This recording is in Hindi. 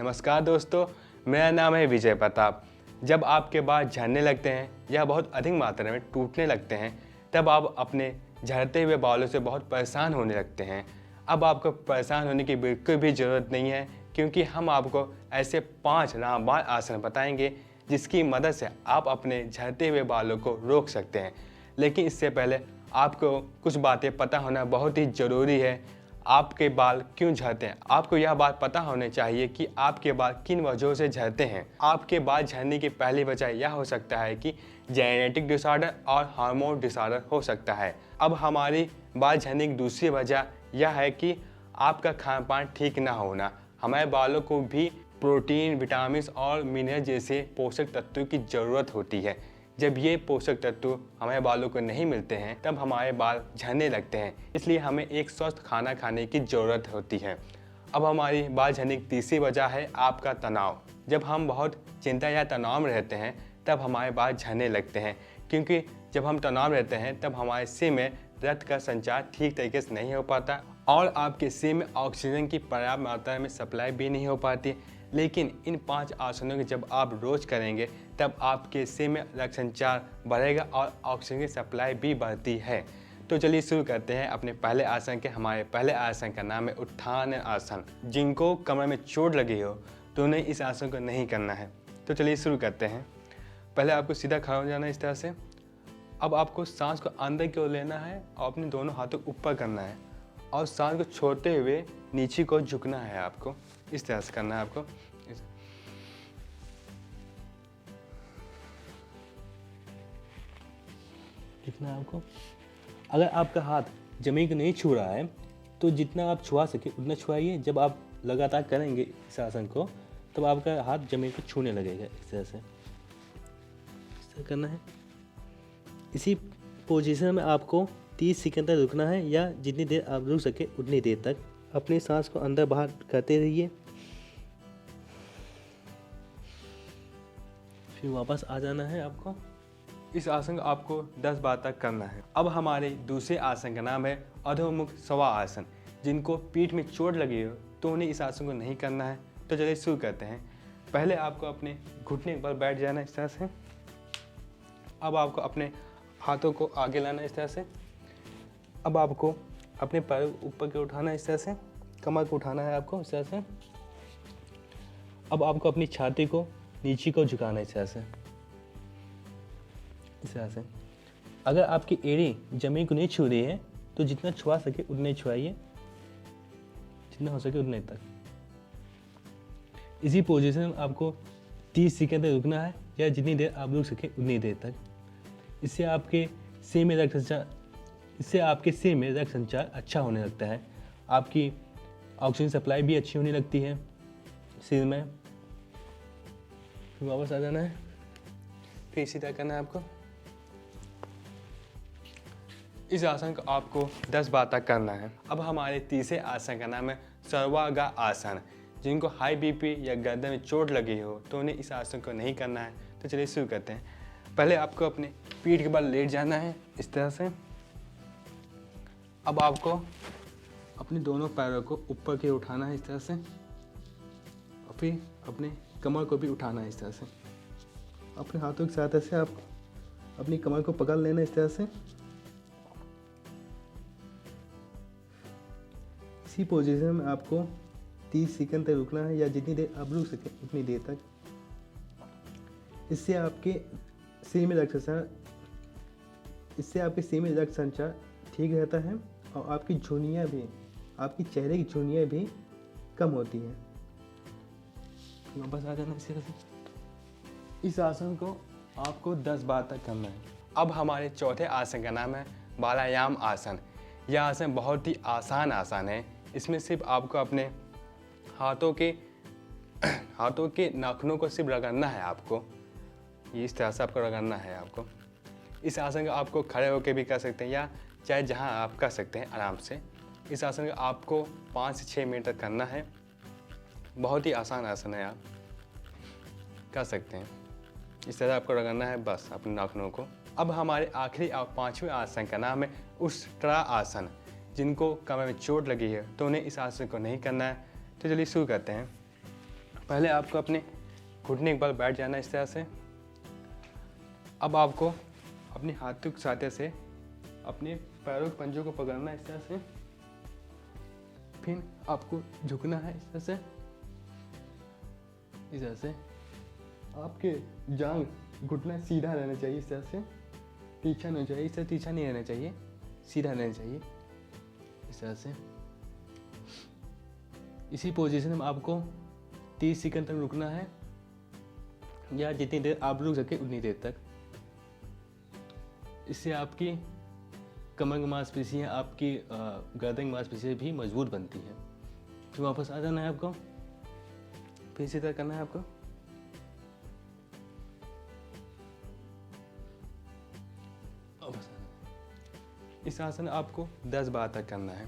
नमस्कार दोस्तों, मेरा नाम है विजय प्रताप। जब आपके बाल झड़ने लगते हैं या बहुत अधिक मात्रा में टूटने लगते हैं, तब आप अपने झड़ते हुए बालों से बहुत परेशान होने लगते हैं। अब आपको परेशान होने की बिल्कुल भी ज़रूरत नहीं है, क्योंकि हम आपको ऐसे 5 रामबाण आसन बताएंगे जिसकी मदद से आप अपने झड़ते हुए बालों को रोक सकते हैं। लेकिन इससे पहले आपको कुछ बातें पता होना बहुत ही ज़रूरी है। आपके बाल क्यों झड़ते हैं, आपको यह बात पता होनी चाहिए कि आपके बाल किन वजहों से झड़ते हैं। आपके बाल झड़ने की पहली वजह यह हो सकता है कि जेनेटिक डिसऑर्डर और हार्मोन डिसऑर्डर हो सकता है। अब हमारी बाल झड़ने की दूसरी वजह यह है कि आपका खान पान ठीक ना होना। हमारे बालों को भी प्रोटीन, विटामिन और मिनरल जैसे पोषक तत्वों की ज़रूरत होती है। जब ये पोषक तत्व हमारे बालों को नहीं मिलते हैं, तब हमारे बाल झड़ने लगते हैं। इसलिए हमें एक स्वस्थ खाना खाने की ज़रूरत होती है। अब हमारी बाल झड़ने की तीसरी वजह है आपका तनाव। जब हम बहुत चिंता या तनाव में रहते हैं, तब हमारे बाल झड़ने लगते हैं, क्योंकि जब हम तनाव में रहते हैं तब हमारे सिर में रक्त का संचार ठीक तरीके से नहीं हो पाता और आपके सिर में ऑक्सीजन की पर्याप्त मात्रा में सप्लाई भी नहीं हो पाती। लेकिन इन 5 आसनों के जब आप रोज़ करेंगे, तब आपके सिर में रक्त संचार बढ़ेगा और ऑक्सीजन की सप्लाई भी बढ़ती है। तो चलिए शुरू करते हैं अपने पहले आसन के। हमारे पहले आसन का नाम है उत्थान आसन। जिनको कमर में चोट लगी हो तो उन्हें इस आसन को नहीं करना है। तो चलिए शुरू करते हैं। पहले आपको सीधा खड़ा हो जाना है इस तरह से। अब आपको सांस को अंदर की ओर लेना है और अपने दोनों हाथों को ऊपर करना है और सांस को छोड़ते हुए नीचे को झुकना है। आपको इस तरह से करना है। आपको दिखना है आपको। अगर आपका हाथ जमीन को नहीं छू रहा है तो जितना आप छुआ सके उतना छुआइए। जब आप लगातार करेंगे इस आसन को, तब आपका हाथ जमीन को छूने लगेगा। इस तरह करना है। इसी पोजीशन में आपको 30 सेकंड तक रुकना है, या जितनी देर आप रुक सके उतनी देर तक अपनी सांस को अंदर बाहर करते रहिए। फिर वापस आ जाना है आपको। इस आसन को आपको 10 बार तक करना है। अब हमारे दूसरे आसन का नाम है अधोमुख स्वा आसन। जिनको पीठ में चोट लगी हो तो उन्हें इस आसन को नहीं करना है। तो चलिए शुरू करते हैं। पहले आपको अपने घुटने पर बैठ जाना इस तरह से। अब आपको अपने हाथों को आगे लाना इस तरह से। अब आपको अपने पैरों को ऊपर के उठाना इस तरह से। कमर को उठाना है आपको इस तरह से। अब आपको अपनी छाती को नीचे को झुकाना इस तरह से। इस तरह से। अगर आपकी एड़ी जमीन को नहीं छू रही है तो जितना छुआ सके उतने छुआइए, जितना हो सके उतने तक। इसी पोजीशन में आपको 30 सेकंड तक रुकना है, या जितनी देर आप रुक सके उतनी देर तक। इससे आपके सिर में रक्त संचार अच्छा होने लगता है। आपकी ऑक्सीजन सप्लाई भी अच्छी होने लगती है सिर में। फिर वापस आ जाना है। फिर इसी तरह करना है आपको। इस आसन को आपको 10 बार तक करना है। अब हमारे तीसरे आसन का नाम है सर्वांग आसन। जिनको हाई बीपी या गर्दन में चोट लगी हो तो उन्हें इस आसन को नहीं करना है। तो चलिए शुरू करते हैं। पहले आपको अपने पीठ के बल लेट जाना है इस तरह से। अब आपको अपने दोनों पैरों को ऊपर की ओर उठाना है इस तरह से, और फिर अपने कमर को भी उठाना है इस तरह से। अपने हाथों की सहायता से आप अपनी कमर को पकड़ लेना इस तरह से। इसी पोजीशन में आपको 30 सेकंड तक रुकना है, या जितनी देर आप रुक सके उतनी देर तक। इससे आपके सिर में रक्त संचार ठीक रहता है और आपकी चेहरे की झुर्रियाँ भी कम होती हैं। वापस आ जाना इसी तरह से। इस आसन को आपको 10 बार तक करना है। अब हमारे चौथे आसन का नाम है बालायाम आसन। यह आसन बहुत ही आसान आसन है। इसमें सिर्फ आपको अपने हाथों के नाखूनों को सिर्फ रगड़ना है। आपको ये इस तरह से आपको रगड़ना है। आपको इस आसन को आपको खड़े होकर भी कर सकते हैं, या चाहे जहां आप कर सकते हैं आराम से। इस आसन को आपको 5 से 6 मिनट तक करना है। बहुत ही आसान आसन है, आप कर सकते हैं। इस तरह आपको रगड़ना है बस अपने नाखूनों को। अब हमारे आखिरी और 5वें आसन का नाम है उष्ट्रा आसन। जिनको कमर में चोट लगी है तो उन्हें इस आसन को नहीं करना है। तो चलिए शुरू करते हैं। पहले आपको अपने घुटने के बल बैठ जाना इस तरह से। अब आपको अपने हाथों के सहायता से अपने पैरों के पंजों को पकड़ना इस तरह से। फिर आपको झुकना है इस तरह से, इस तरह से। आपके जांग घुटना सीधा रहना चाहिए इस तरह से, तीखा नहीं चाहिए, इस तरह तीखा नहीं रहना चाहिए, सीधा रहना चाहिए इस तरह से। इसी पोजीशन में आपको 30 सेकंड तक रुकना है, या जितनी देर आप रुक सके उतनी देर तक। इससे आपकी कमर की मांसपेशियाँ, आपकी गर्दन की मांसपेशियाँ भी मजबूत बनती हैं। फिर वापस आ जाना है आपको, फिर इसी तरह करना है आपको। वापस आना। इस आसन आपको 10 बार तक करना है।